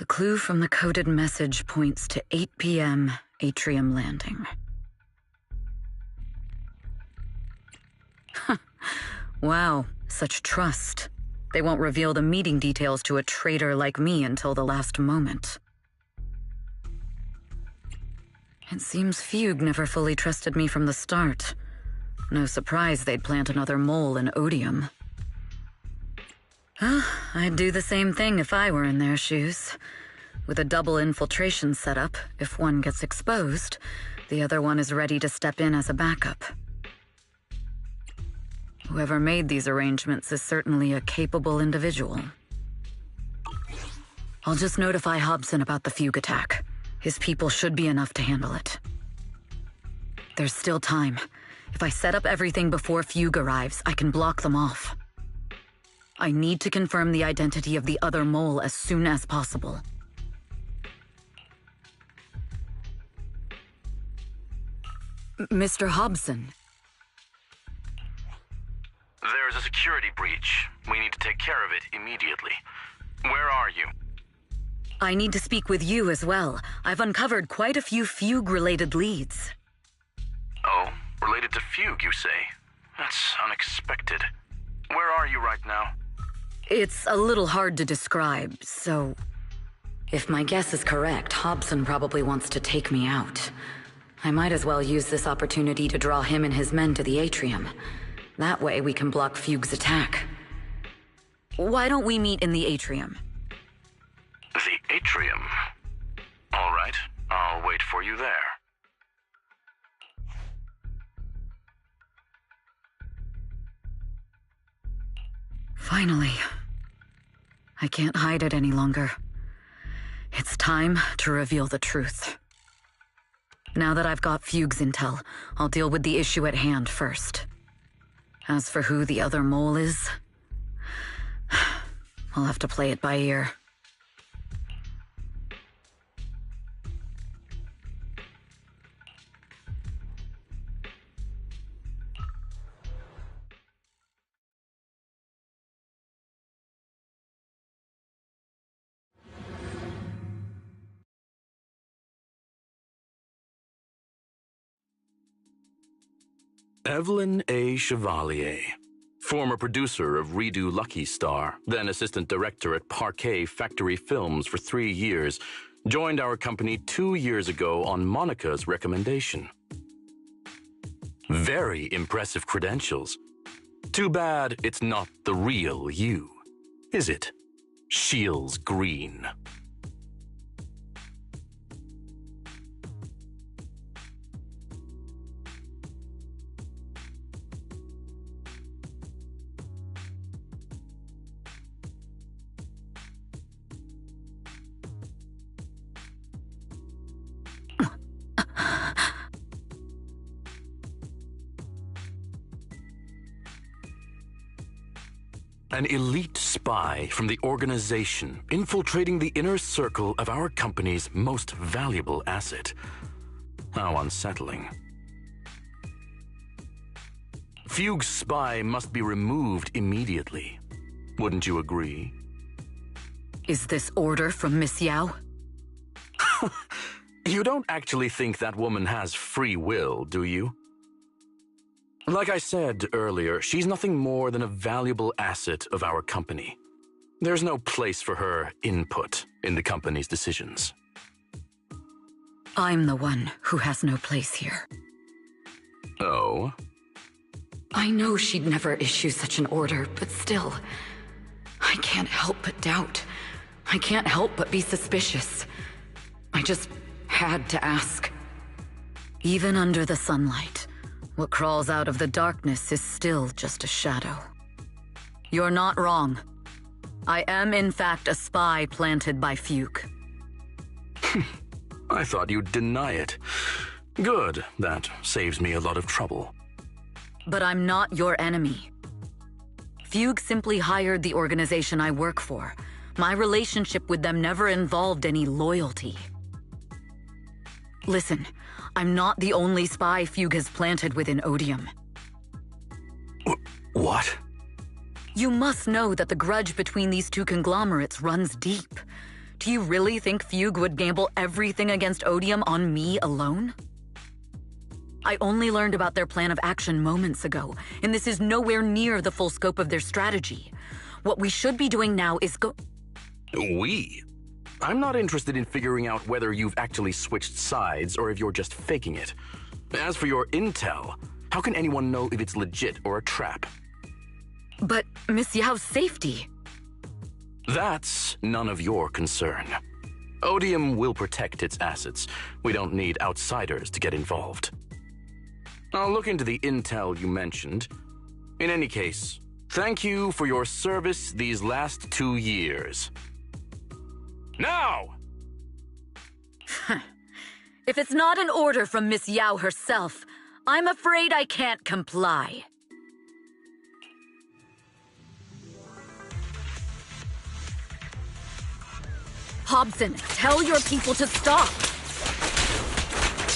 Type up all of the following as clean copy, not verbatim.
The clue from the coded message points to 8 p.m. Atrium Landing. Wow, such trust. They won't reveal the meeting details to a traitor like me until the last moment. It seems Fugue never fully trusted me from the start. No surprise they'd plant another mole in Odium. I'd do the same thing if I were in their shoes. With a double infiltration setup, if one gets exposed, the other one is ready to step in as a backup. Whoever made these arrangements is certainly a capable individual. I'll just notify Hobson about the Fugue attack. His people should be enough to handle it. There's still time. If I set up everything before Fugue arrives, I can block them off. I need to confirm the identity of the other mole as soon as possible. Mr. Hobson. There's a security breach. We need to take care of it immediately. Where are you? I need to speak with you as well. I've uncovered quite a few Fugue-related leads. Oh, related to Fugue, you say? That's unexpected. Where are you right now? It's a little hard to describe, so... If my guess is correct, Hobson probably wants to take me out. I might as well use this opportunity to draw him and his men to the atrium. That way we can block Fugue's attack. Why don't we meet in the atrium? The atrium? All right, I'll wait for you there. Finally. I can't hide it any longer. It's time to reveal the truth. Now that I've got Fugue's intel, I'll deal with the issue at hand first. As for who the other mole is, I'll have to play it by ear. Evelyn A. Chevalier, former producer of Redo Lucky Star, then assistant director at Parquet Factory Films for 3 years, joined our company 2 years ago on Monica's recommendation. Very impressive credentials. Too bad it's not the real you, is it? Shields Green. An elite spy from the organization infiltrating the inner circle of our company's most valuable asset. How unsettling. Fugue's spy must be removed immediately. Wouldn't you agree? Is this order from Miss Yao? You don't actually think that woman has free will, do you? Like I said earlier, she's nothing more than a valuable asset of our company. There's no place for her input in the company's decisions. I'm the one who has no place here. Oh? I know she'd never issue such an order, but still, I can't help but doubt. I can't help but be suspicious. I just had to ask. Even under the sunlight, what crawls out of the darkness is still just a shadow. You're not wrong. I am, in fact, a spy planted by Fugue. I thought you'd deny it. Good, that saves me a lot of trouble. But I'm not your enemy. Fugue simply hired the organization I work for. My relationship with them never involved any loyalty. Listen, I'm not the only spy Fugue has planted within Odium. What? You must know that the grudge between these two conglomerates runs deep. Do you really think Fugue would gamble everything against Odium on me alone? I only learned about their plan of action moments ago, and this is nowhere near the full scope of their strategy. What we should be doing now is We? I'm not interested in figuring out whether you've actually switched sides or if you're just faking it. As for your intel, how can anyone know if it's legit or a trap? But Miss Yao's safety... That's none of your concern. Odium will protect its assets. We don't need outsiders to get involved. I'll look into the intel you mentioned. In any case, thank you for your service these last 2 years. Now! If it's not an order from Miss Yao herself, I'm afraid I can't comply. Hobson, tell your people to stop!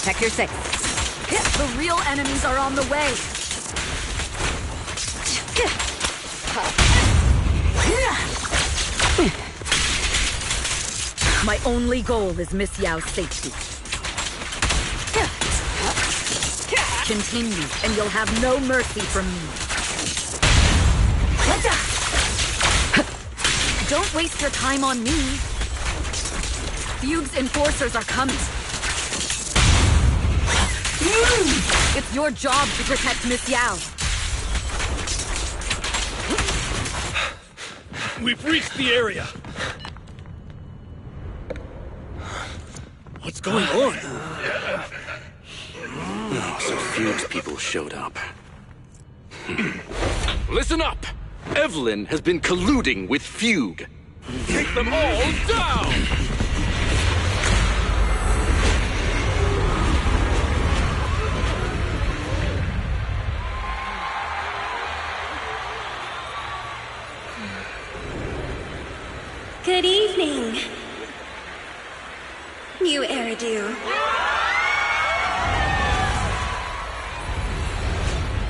Check your 6. The real enemies are on the way! My only goal is Miss Yao's safety. Continue, and you'll have no mercy from me. Don't waste your time on me. Fugue's enforcers are coming. It's your job to protect Miss Yao. We've reached the area. What's going on? Oh, so Fugue's people showed up. Listen up! Evelyn has been colluding with Fugue. Take them all down! Good evening. New Eridu.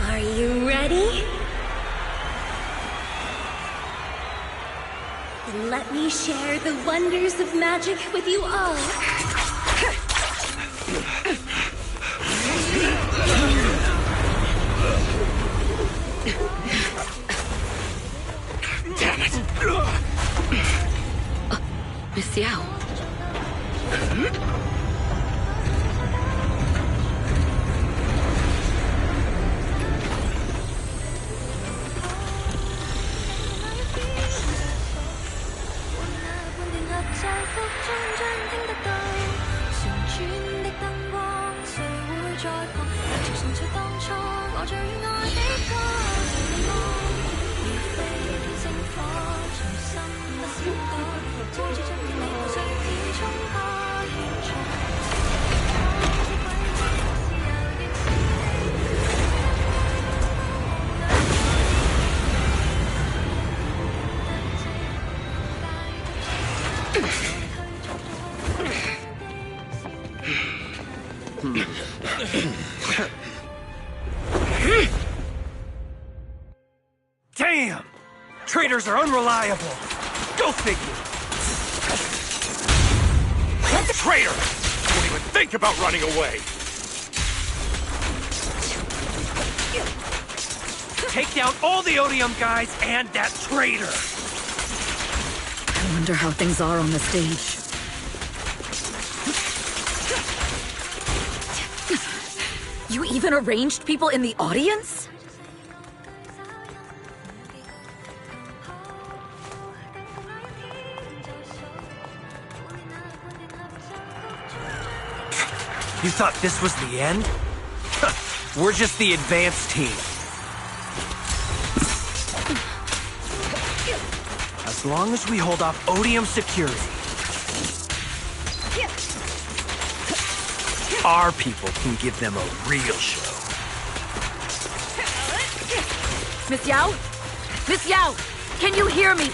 Are you ready? Then let me share the wonders of magic with you all. Damn it! Miss Yao. Damn! Traitors are unreliable. Go figure. Traitor! Don't even think about running away. Take down all the Odium guys and that traitor. I wonder how things are on the stage. You even arranged people in the audience? You thought this was the end? We're just the advanced team. As long as we hold off Odium security, our people can give them a real show. Miss Yao? Miss Yao! Can you hear me?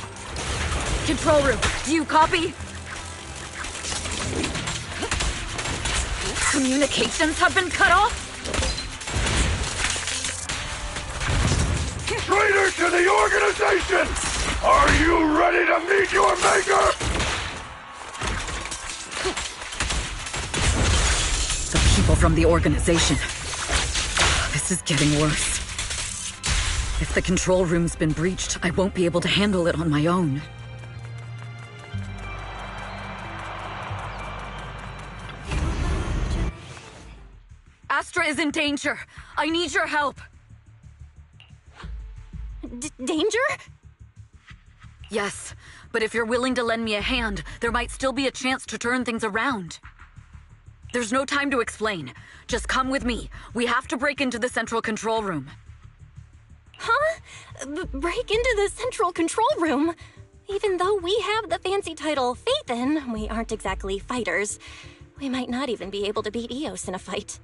Control room, do you copy? Communications have been cut off? Traitor to the organization! Are you ready to meet your maker? people from the organization. This is getting worse. If the control room's been breached, I won't be able to handle it on my own. Astra is in danger. I need your help. Danger? Yes, but if you're willing to lend me a hand, there might still be a chance to turn things around. There's no time to explain. Just come with me. We have to break into the central control room. Huh? Break into the central control room? Even though we have the fancy title Phaethon, we aren't exactly fighters. We might not even be able to beat Eos in a fight.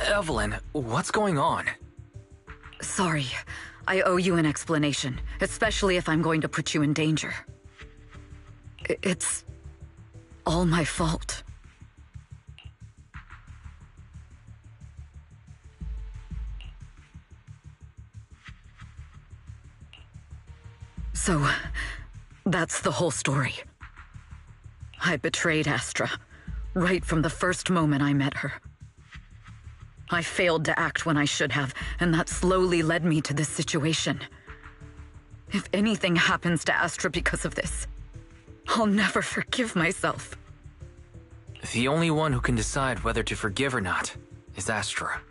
Evelyn, what's going on? Sorry. I owe you an explanation, especially if I'm going to put you in danger. It's all my fault. So, that's the whole story. I betrayed Astra, right from the first moment I met her. I failed to act when I should have, and that slowly led me to this situation. If anything happens to Astra because of this, I'll never forgive myself. The only one who can decide whether to forgive or not is Astra.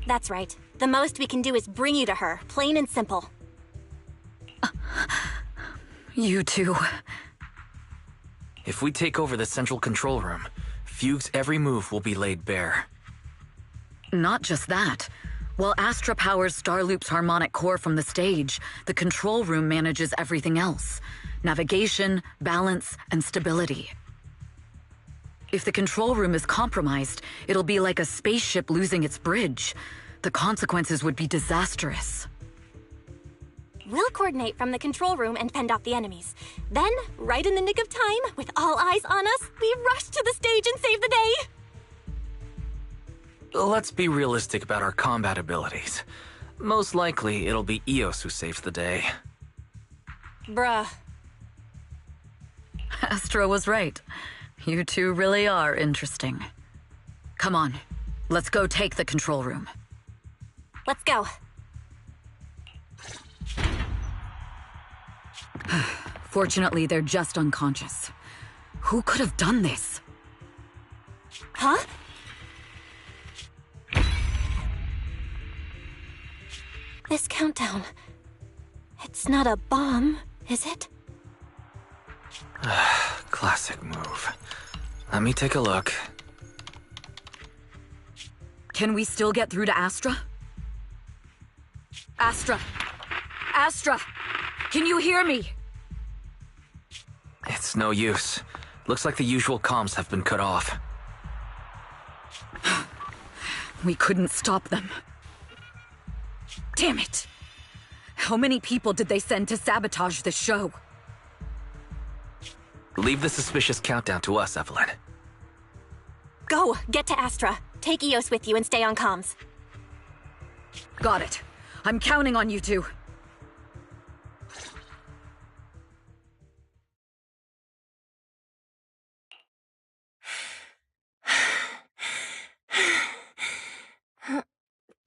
That's right. The most we can do is bring you to her, plain and simple. You too. If we take over the central control room, Fugue's every move will be laid bare. Not just that. While Astra powers Starloop's harmonic core from the stage, the control room manages everything else. Navigation, balance, and stability. If the control room is compromised, it'll be like a spaceship losing its bridge. The consequences would be disastrous. We'll coordinate from the control room and fend off the enemies. Then, right in the nick of time, with all eyes on us, we rush to the stage and save the day! Let's be realistic about our combat abilities. Most likely, it'll be Eos who saves the day. Bruh. Astra was right. You two really are interesting. Come on, let's go take the control room. Let's go. Fortunately, they're just unconscious. Who could have done this? Huh? This countdown... It's not a bomb, is it? Classic move. Let me take a look. Can we still get through to Astra? Astra! Astra! Can you hear me? It's no use. Looks like the usual comms have been cut off. We couldn't stop them. Damn it! How many people did they send to sabotage the show? Leave the suspicious countdown to us, Evelyn. Go! Get to Astra. Take Eos with you and stay on comms. Got it. I'm counting on you two.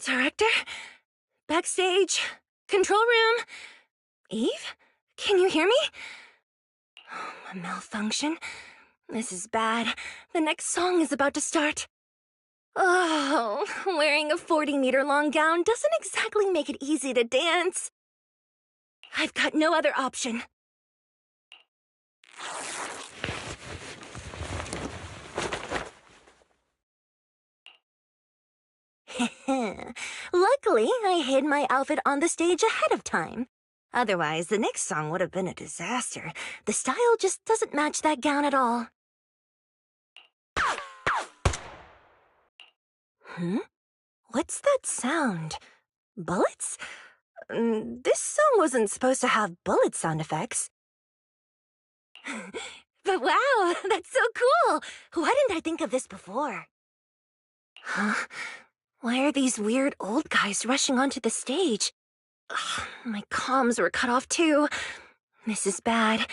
Director? Backstage? Control room? Eve? Can you hear me? Oh, a malfunction? This is bad. The next song is about to start. Oh, wearing a 40-meter-long gown doesn't exactly make it easy to dance. I've got no other option. Luckily, I hid my outfit on the stage ahead of time. Otherwise, the next song would have been a disaster. The style just doesn't match that gown at all. What's that sound? Bullets? This song wasn't supposed to have bullet sound effects. But wow, that's so cool! Why didn't I think of this before? Huh? Why are these weird old guys rushing onto the stage? Ugh, my comms were cut off too. This is bad.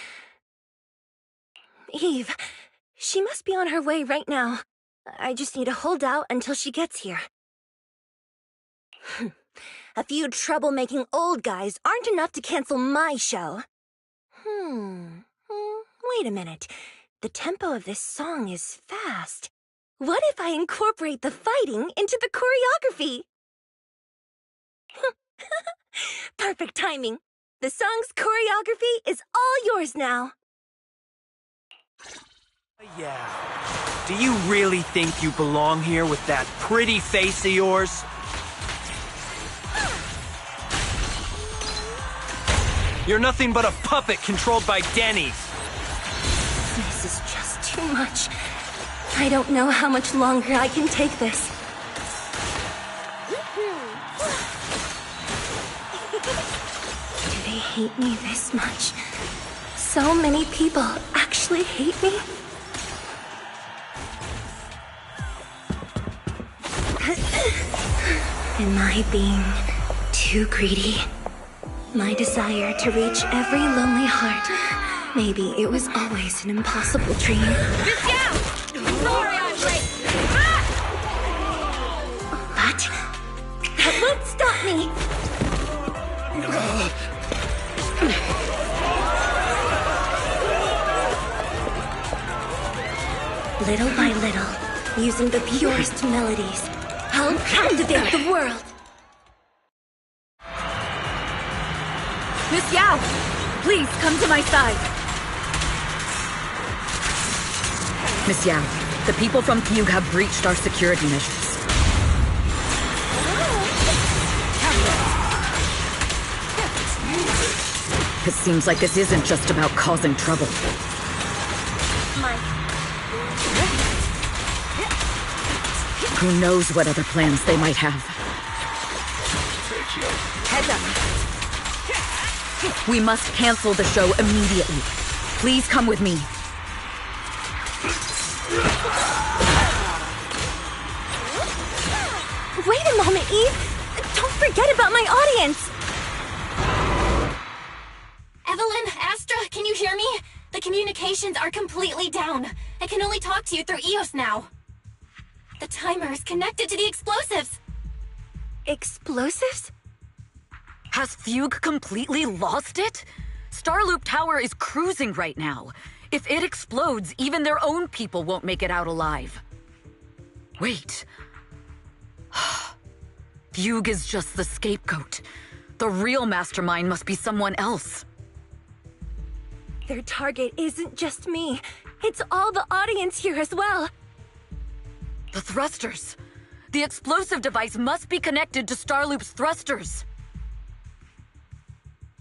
Eve, She must be on her way right now. I just need to hold out until she gets here. A few troublemaking old guys aren't enough to cancel my show. Wait a minute. The tempo of this song is fast. What if I incorporate the fighting into the choreography? Perfect timing. The song's choreography is all yours now. Yeah. Do you really think you belong here with that pretty face of yours? You're nothing but a puppet controlled by Denny's. This is just too much. I don't know how much longer I can take this. Do they hate me this much? So many people actually hate me? Am I being too greedy? My desire to reach every lonely heart. Maybe it was always an impossible dream. Sorry, I'm late. What? That won't stop me! Little by little, using the purest melodies, I'll captivate the world. Miss Yao, please come to my side. Miss Yao, the people from Fugue have breached our security measures. It seems like this isn't just about causing trouble. Who knows what other plans they might have. Heads up. We must cancel the show immediately. Please come with me. Wait a moment, Eve! Don't forget about my audience! Evelyn, Astra, can you hear me? The communications are completely down. I can only talk to you through EOS now. The timer is connected to the explosives. Explosives? Has Fugue completely lost it? Starloop Tower is cruising right now. If it explodes, even their own people won't make it out alive. Wait. Fugue is just the scapegoat. The real mastermind must be someone else. Their target isn't just me. It's all the audience here as well. The thrusters. The explosive device must be connected to Starloop's thrusters.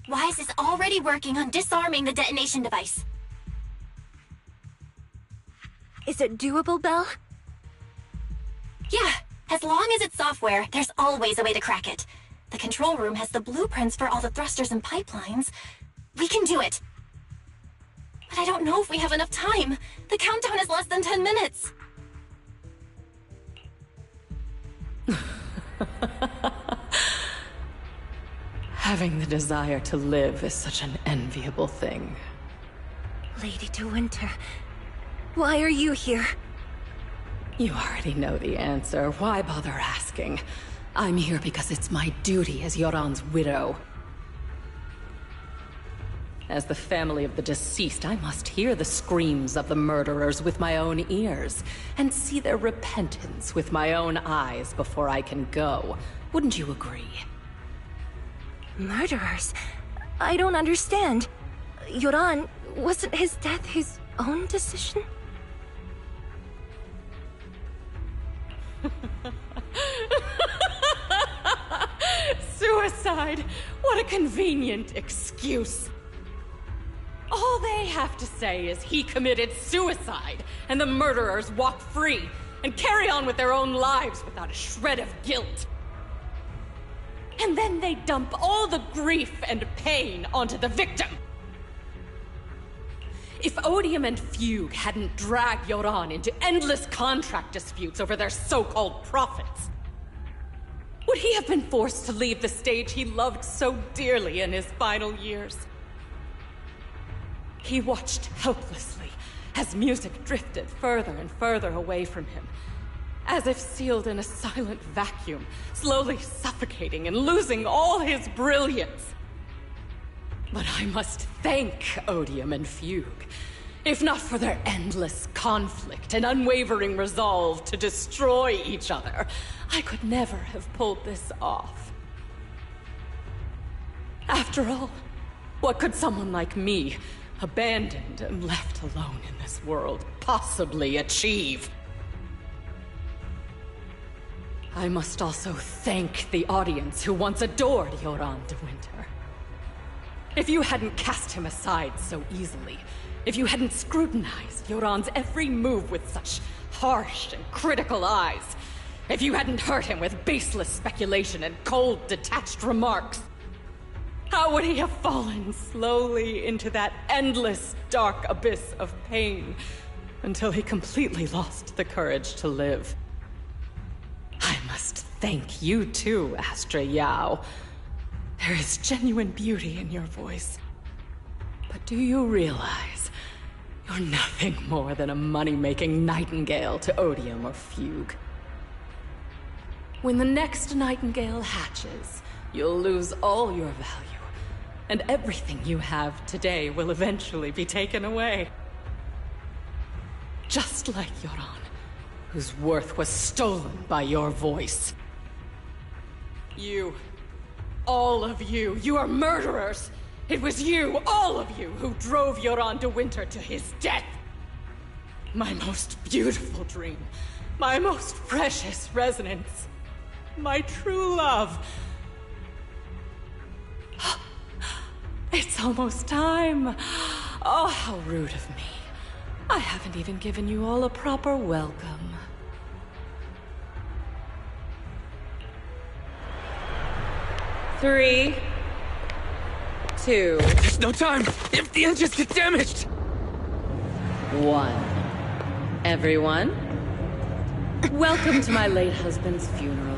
Wise is already working on disarming the detonation device. Is it doable, Belle? Yeah, as long as it's software, there's always a way to crack it. The control room has the blueprints for all the thrusters and pipelines. We can do it. But I don't know if we have enough time. The countdown is less than 10 minutes. Having the desire to live is such an enviable thing. Lady De Winter, why are you here? You already know the answer. Why bother asking? I'm here because it's my duty as Yoran's widow. As the family of the deceased, I must hear the screams of the murderers with my own ears, and see their repentance with my own eyes before I can go. Wouldn't you agree? Murderers? I don't understand. Yoran, wasn't his death his own decision? Suicide! What a convenient excuse. All they have to say is he committed suicide, and the murderers walk free and carry on with their own lives without a shred of guilt. And then they dump all the grief and pain onto the victim. If Odium and Fugue hadn't dragged Yoran into endless contract disputes over their so-called profits, would he have been forced to leave the stage he loved so dearly in his final years? He watched helplessly as music drifted further and further away from him, as if sealed in a silent vacuum, slowly suffocating and losing all his brilliance. But I must thank Odium and Fugue, if not for their endless conflict and unwavering resolve to destroy each other, I could never have pulled this off. After all, what could someone like me, abandoned and left alone in this world, possibly achieve? I must also thank the audience who once adored Yoran de Winter. If you hadn't cast him aside so easily, if you hadn't scrutinized Yoran's every move with such harsh and critical eyes, if you hadn't hurt him with baseless speculation and cold, detached remarks, how would he have fallen slowly into that endless, dark abyss of pain until he completely lost the courage to live? I must thank you too, Astra Yao. There is genuine beauty in your voice. But do you realize you're nothing more than a money-making nightingale to Odium or Fugue? When the next nightingale hatches, you'll lose all your value, and everything you have today will eventually be taken away. Just like Yoran, whose worth was stolen by your voice. You, all of you, you are murderers! It was you, all of you, who drove Yoran de Winter to his death! My most beautiful dream, my most precious resonance, my true love. It's almost time. Oh, how rude of me. I haven't even given you all a proper welcome. Three, two, There's no time! If the engines get damaged! one. Everyone, welcome to my late husband's funeral.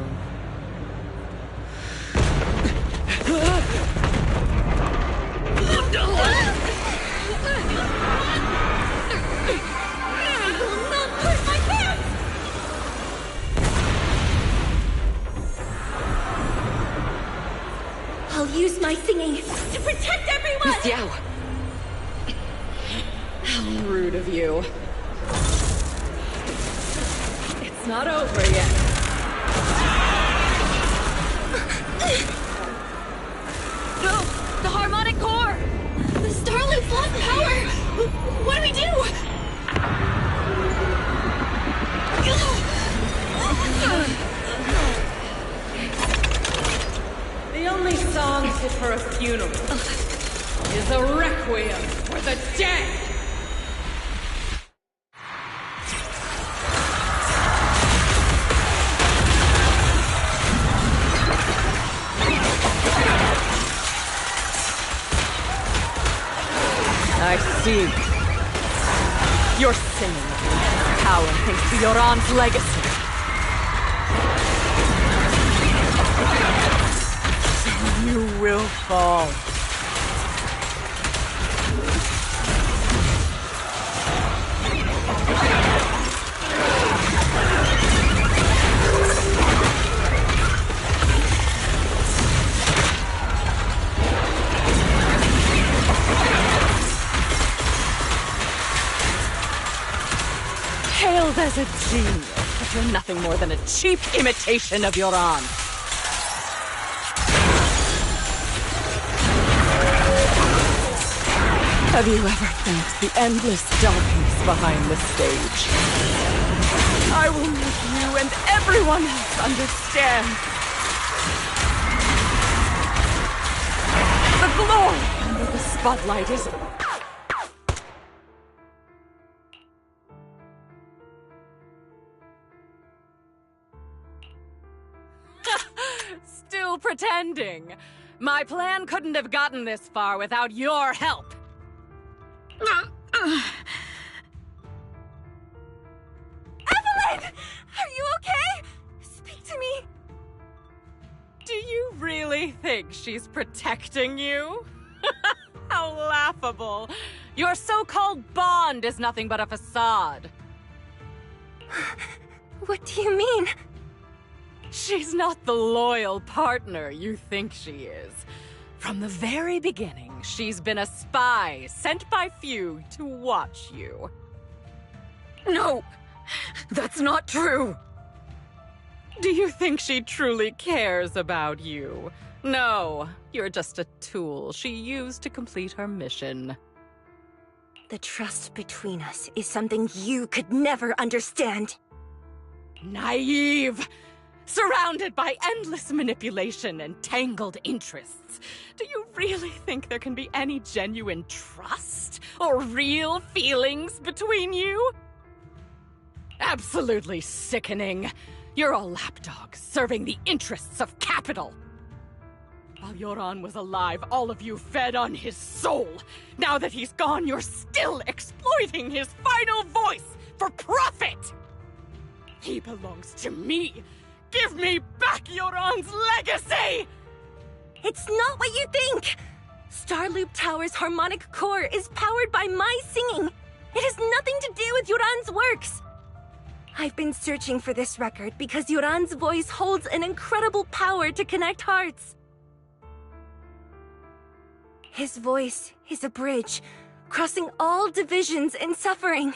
I'll use my singing to protect everyone! Miss Yao! How rude of you. It's not over yet. No! The harmonic core! The Starloop's lost power! What do we do? The only song fit for a funeral is a requiem for the dead! I see. You're singing power thanks to Yoran's legacy. So you will fall. Hailed as a genius, but you're nothing more than a cheap imitation of Yoran. Have you ever felt the endless darkness behind the stage? I will make you and everyone else understand. The glory under the spotlight is... Still pretending. My plan couldn't have gotten this far without your help. Evelyn! Are you okay? Speak to me! Do you really think she's protecting you? How laughable. Your so-called bond is nothing but a facade. What do you mean? She's not the loyal partner you think she is. From the very beginning, she's been a spy sent by Fugue to watch you. No! That's not true! Do you think she truly cares about you? No, you're just a tool she used to complete her mission. The trust between us is something you could never understand. Naive! Surrounded by endless manipulation and tangled interests. Do you really think there can be any genuine trust or real feelings between you? Absolutely sickening. You're a lapdog serving the interests of capital. While Yoran was alive, all of you fed on his soul. Now that he's gone, you're still exploiting his final voice for profit! He belongs to me. Give me back Yoran's legacy! It's not what you think! Starloop Tower's harmonic core is powered by my singing. It has nothing to do with Yoran's works. I've been searching for this record because Yoran's voice holds an incredible power to connect hearts. His voice is a bridge, crossing all divisions and suffering.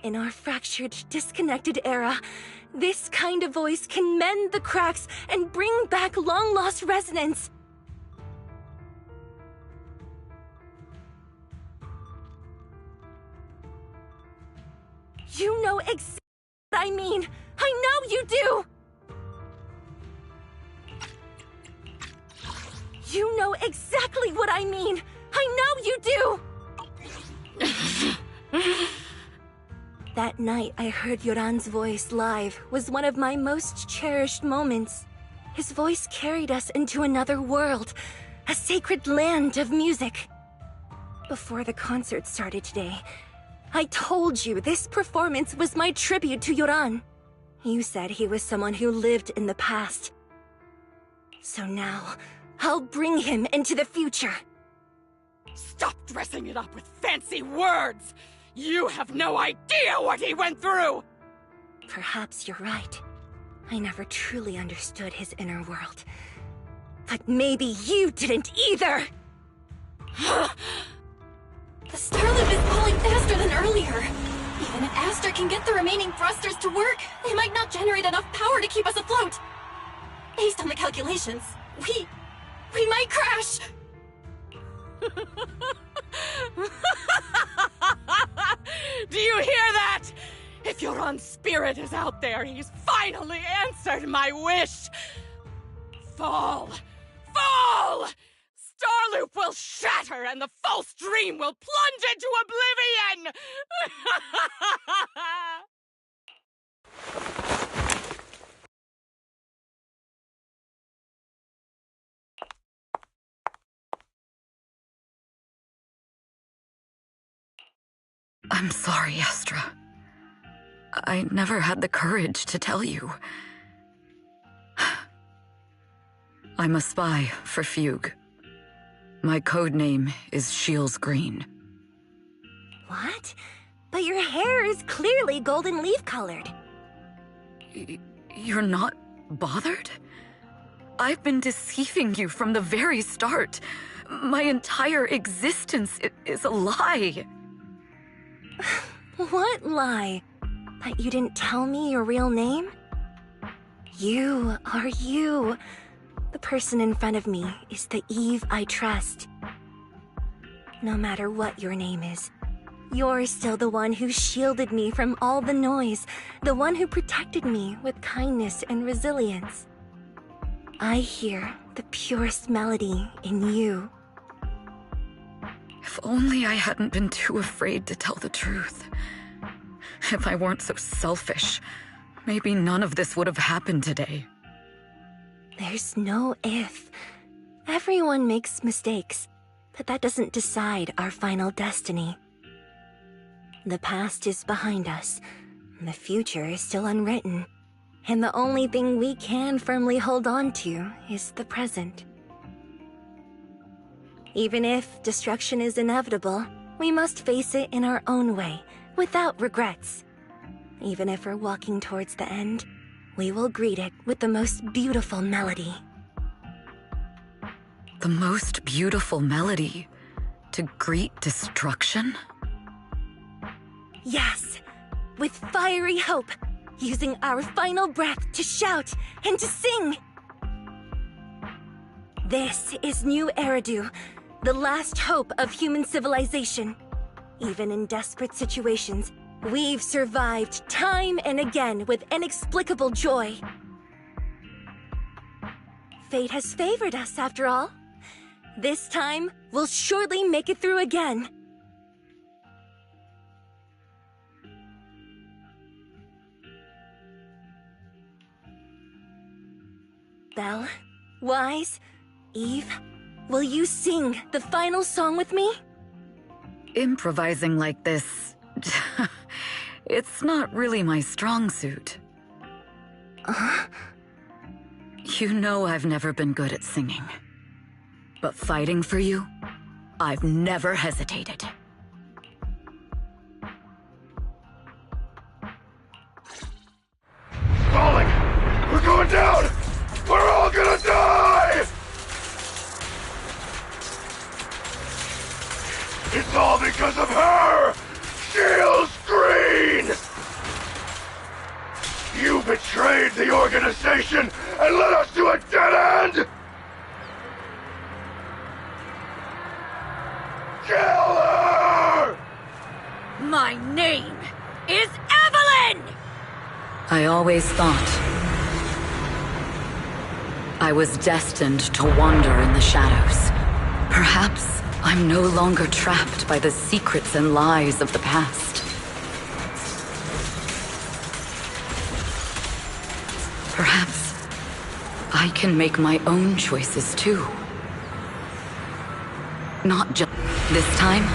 In our fractured, disconnected era, this kind of voice can mend the cracks and bring back long-lost resonance. You know exactly what I mean. I know you do! You know exactly what I mean. I know you do! That night I heard Yoran's voice live was one of my most cherished moments. His voice carried us into another world, a sacred land of music. Before the concert started today, I told you this performance was my tribute to Yoran. You said he was someone who lived in the past. So now, I'll bring him into the future. Stop dressing it up with fancy words! You have no idea what he went through! Perhaps you're right. I never truly understood his inner world. But maybe you didn't either! The Starloop is pulling faster than earlier. Even if Aster can get the remaining thrusters to work, they might not generate enough power to keep us afloat. Based on the calculations, we might crash! Do you hear that? If Yoran's spirit is out there, he's finally answered my wish! Fall! Fall! Starloop will shatter and the false dream will plunge into oblivion! I'm sorry, Astra. I never had the courage to tell you. I'm a spy for Fugue. My code name is Shields Green. What? But your hair is clearly golden leaf-colored. You're not bothered? I've been deceiving you from the very start. My entire existence is a lie. What lie? That you didn't tell me your real name? You are you. The person in front of me is the Eve I trust. No matter what your name is, you're still the one who shielded me from all the noise, the one who protected me with kindness and resilience. I hear the purest melody in you. If only I hadn't been too afraid to tell the truth. If I weren't so selfish, maybe none of this would have happened today. There's no if. Everyone makes mistakes, but that doesn't decide our final destiny. The past is behind us, the future is still unwritten, and the only thing we can firmly hold on to is the present. Even if destruction is inevitable, we must face it in our own way, without regrets. Even if we're walking towards the end, we will greet it with the most beautiful melody. The most beautiful melody to greet destruction? Yes, with fiery hope, using our final breath to shout and to sing. This is New Eridu, the last hope of human civilization. Even in desperate situations, we've survived time and again with inexplicable joy. Fate has favored us, after all. This time, we'll surely make it through again. Belle, Wise, Eve, will you sing the final song with me? Improvising like this... it's not really my strong suit. You know I've never been good at singing. But fighting for you, I've never hesitated. Falling! We're going down! We're all gonna die! It's all because of her! Shield's green! You betrayed the organization and led us to a dead end! Kill her! My name is Evelyn! I always thought I was destined to wander in the shadows. Perhaps I'm no longer trapped by the secrets and lies of the past. Perhaps I can make my own choices too. Not just this time.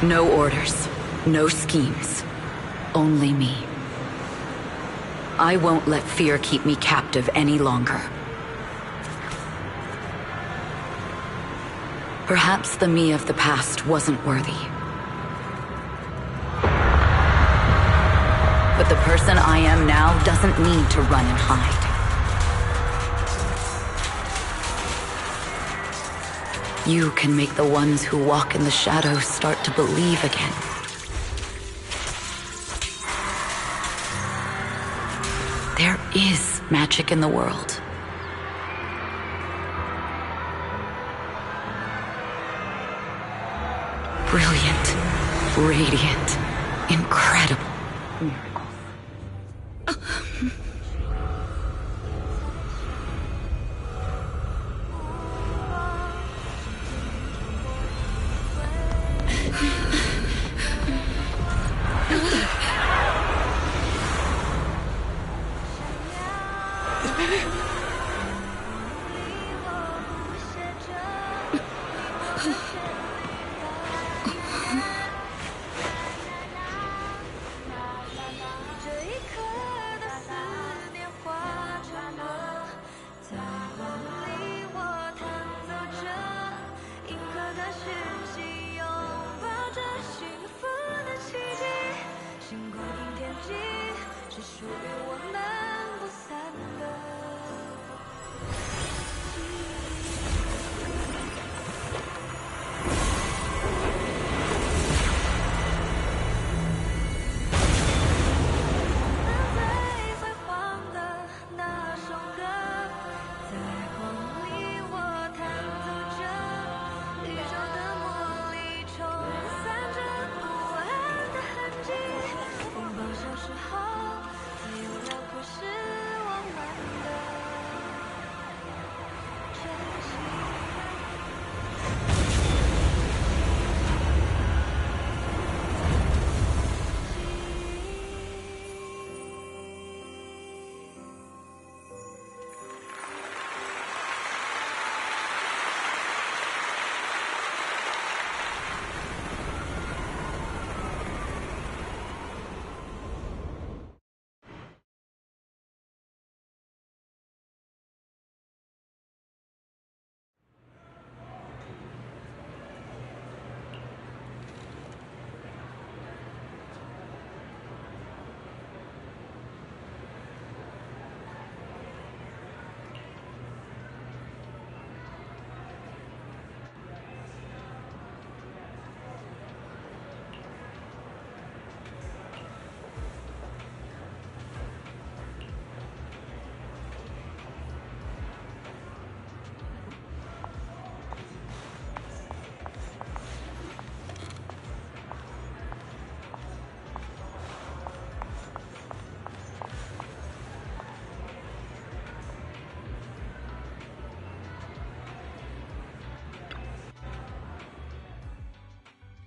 No orders, no schemes, only me. I won't let fear keep me captive any longer. Perhaps the me of the past wasn't worthy. But the person I am now doesn't need to run and hide. You can make the ones who walk in the shadows start to believe again. There is magic in the world. Brilliant, radiant, incredible miracles.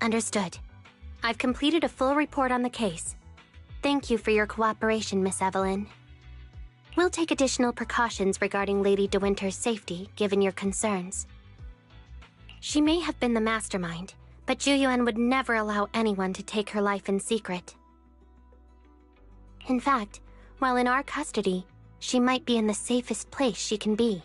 Understood. I've completed a full report on the case. Thank you for your cooperation, Miss Evelyn. We'll take additional precautions regarding Lady De Winter's safety, given your concerns. She may have been the mastermind, but Juyuan would never allow anyone to take her life in secret. In fact, while in our custody, she might be in the safest place she can be.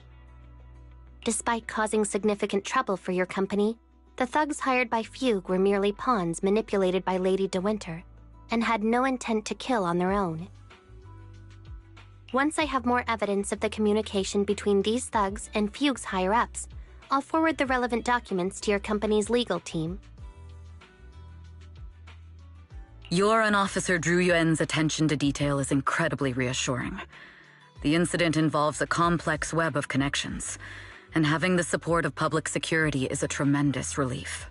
Despite causing significant trouble for your company, the thugs hired by Fugue were merely pawns manipulated by Lady De Winter, and had no intent to kill on their own. Once I have more evidence of the communication between these thugs and Fugue's higher-ups, I'll forward the relevant documents to your company's legal team. Your and Officer Zhu Yuan's attention to detail is incredibly reassuring. The incident involves a complex web of connections, and having the support of public security is a tremendous relief.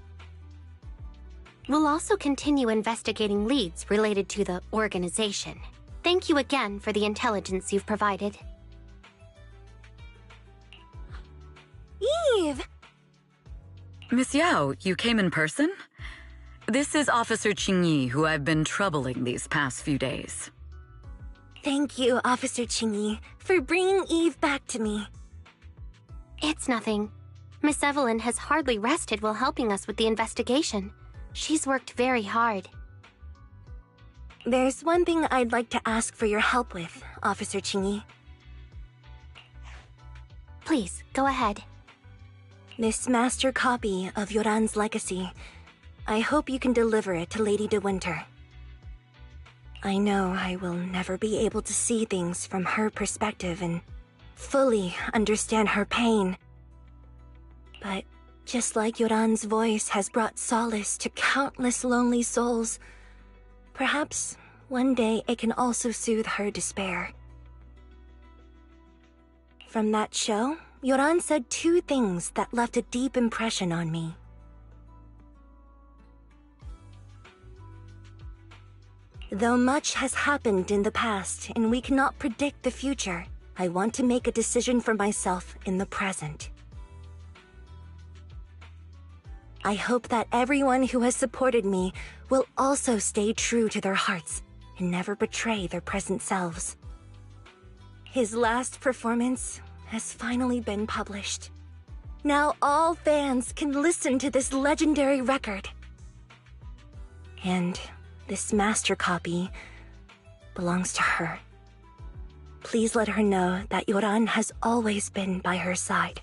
We'll also continue investigating leads related to the organization. Thank you again for the intelligence you've provided. Eve! Miss Yao, you came in person? This is Officer Qingyi, who I've been troubling these past few days. Thank you, Officer Qingyi, for bringing Eve back to me. It's nothing. Miss Evelyn has hardly rested while helping us with the investigation. She's worked very hard. There's one thing I'd like to ask for your help with, Officer Qingyi. Please, go ahead. This master copy of Yoran's legacy, I hope you can deliver it to Lady De Winter. I know I will never be able to see things from her perspective and fully understand her pain. But just like Yoran's voice has brought solace to countless lonely souls, perhaps one day it can also soothe her despair. From that show, Yoran said two things that left a deep impression on me. Though much has happened in the past and we cannot predict the future, I want to make a decision for myself in the present. I hope that everyone who has supported me will also stay true to their hearts and never betray their present selves. His last performance has finally been published. Now all fans can listen to this legendary record. And this master copy belongs to her. Please let her know that Yoran has always been by her side.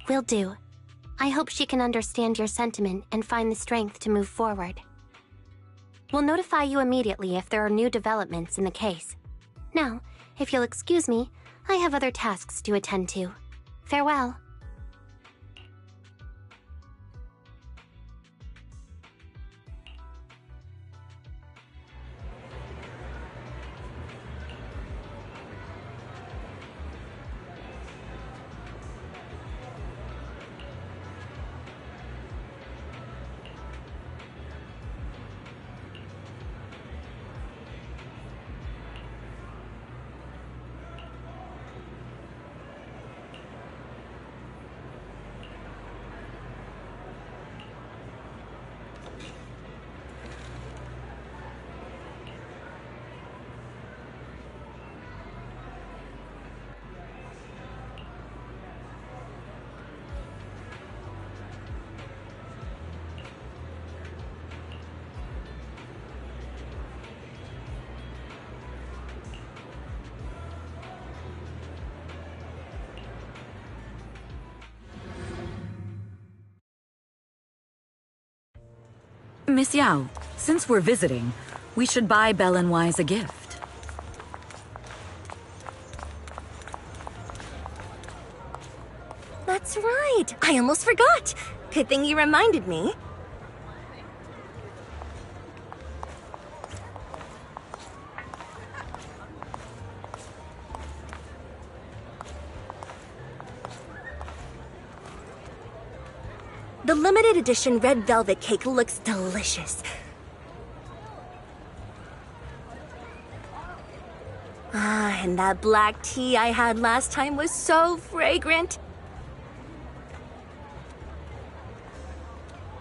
Will do. I hope she can understand your sentiment and find the strength to move forward. We'll notify you immediately if there are new developments in the case. Now, if you'll excuse me, I have other tasks to attend to. Farewell. Miss Yao, since we're visiting, we should buy Belle and Wise a gift. That's right! I almost forgot! Good thing you reminded me. The limited edition red velvet cake looks delicious. Ah, and that black tea I had last time was so fragrant.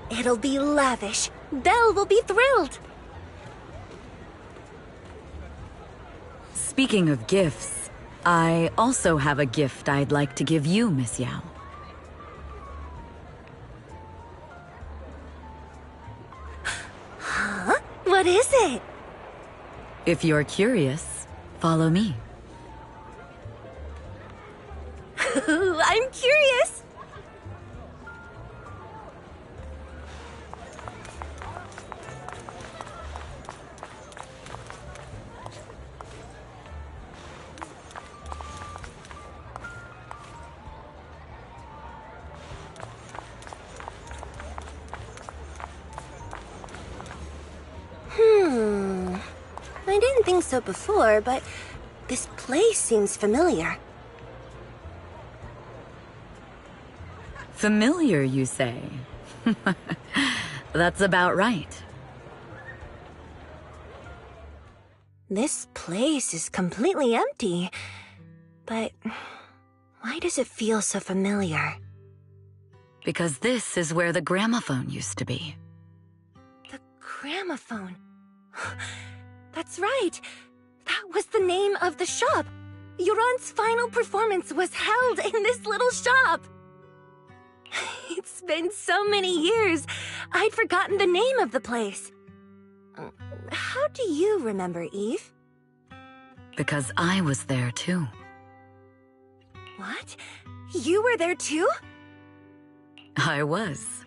It'll be lavish. Belle will be thrilled. Speaking of gifts, I also have a gift I'd like to give you, Miss Yao. Huh? What is it? If you're curious, follow me. I'm curious. I didn't think so before, but this place seems familiar. Familiar, you say? That's about right. This place is completely empty. But why does it feel so familiar? Because this is where the gramophone used to be. The gramophone. That's right. That was the name of the shop. Yoran's final performance was held in this little shop. It's been so many years, I'd forgotten the name of the place. How do you remember, Eve? Because I was there too. What? You were there too? I was.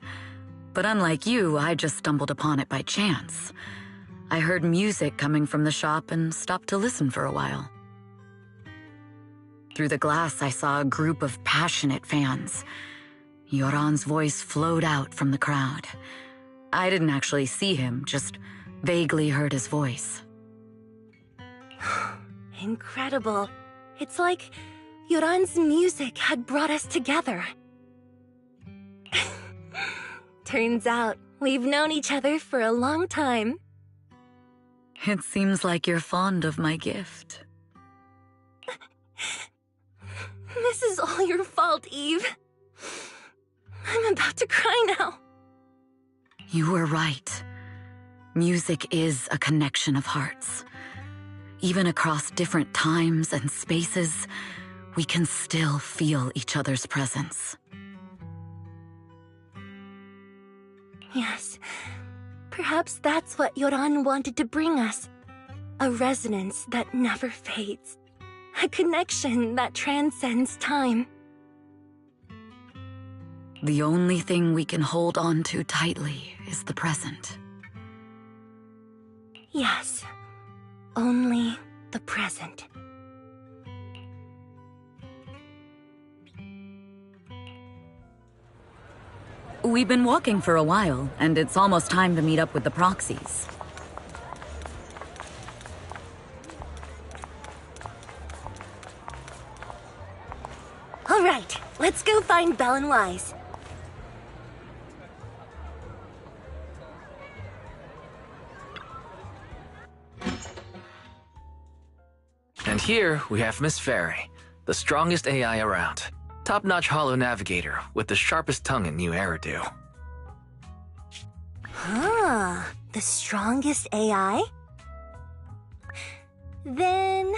But unlike you, I just stumbled upon it by chance. I heard music coming from the shop and stopped to listen for a while. Through the glass, I saw a group of passionate fans. Yoran's voice flowed out from the crowd. I didn't actually see him, just vaguely heard his voice. Incredible. It's like Yoran's music had brought us together. Turns out, we've known each other for a long time. It seems like you're fond of my gift. This is all your fault, Eve. I'm about to cry now. You were right. Music is a connection of hearts. Even across different times and spaces, we can still feel each other's presence. Yes, perhaps that's what Yoran wanted to bring us. A resonance that never fades. A connection that transcends time. The only thing we can hold on to tightly is the present. Yes, only the present. We've been walking for a while, and it's almost time to meet up with the proxies. All right, let's go find Belle and Wise. And here we have Miss Fairy, the strongest AI around. Top-notch holo navigator with the sharpest tongue in new Eridu. Huh, the strongest AI? Then...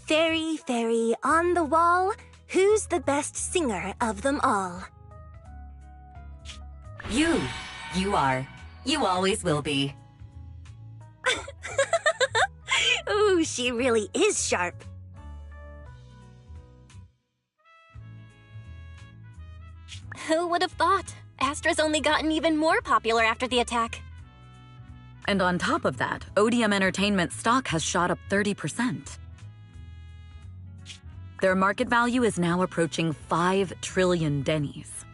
Fairy, fairy, on the wall, who's the best singer of them all? You. You are. You always will be. Ooh, she really is sharp. Who would have thought? Astra's only gotten even more popular after the attack. And on top of that, Odium Entertainment stock has shot up 30%. Their market value is now approaching 5 trillion dennies.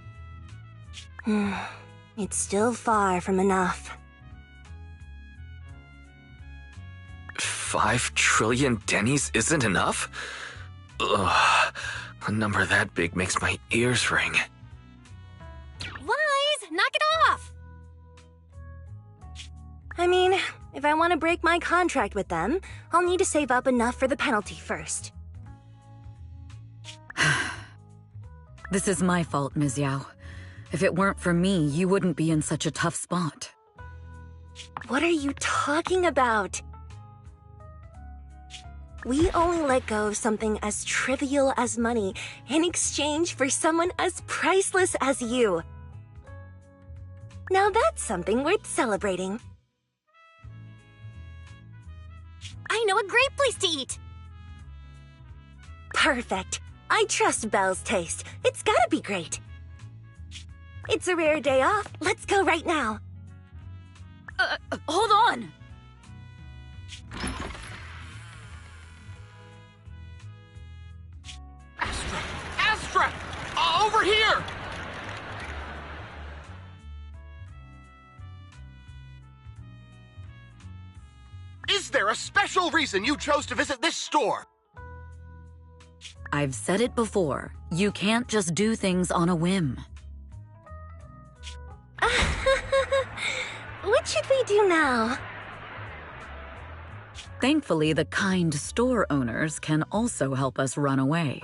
It's still far from enough. 5 trillion dennies isn't enough? Ugh, a number that big makes my ears ring. Wise, knock it off! I mean, if I want to break my contract with them, I'll need to save up enough for the penalty first. This is my fault, Ms. Yao. If it weren't for me, you wouldn't be in such a tough spot. What are you talking about? We only let go of something as trivial as money in exchange for someone as priceless as you. Now that's something worth celebrating. I know a great place to eat! Perfect. I trust Belle's taste. It's gotta be great. It's a rare day off. Let's go right now. Hold on! Astra! Over here! Is there a special reason you chose to visit this store? I've said it before. You can't just do things on a whim. What should we do now? Thankfully, the kind store owners can also help us run away.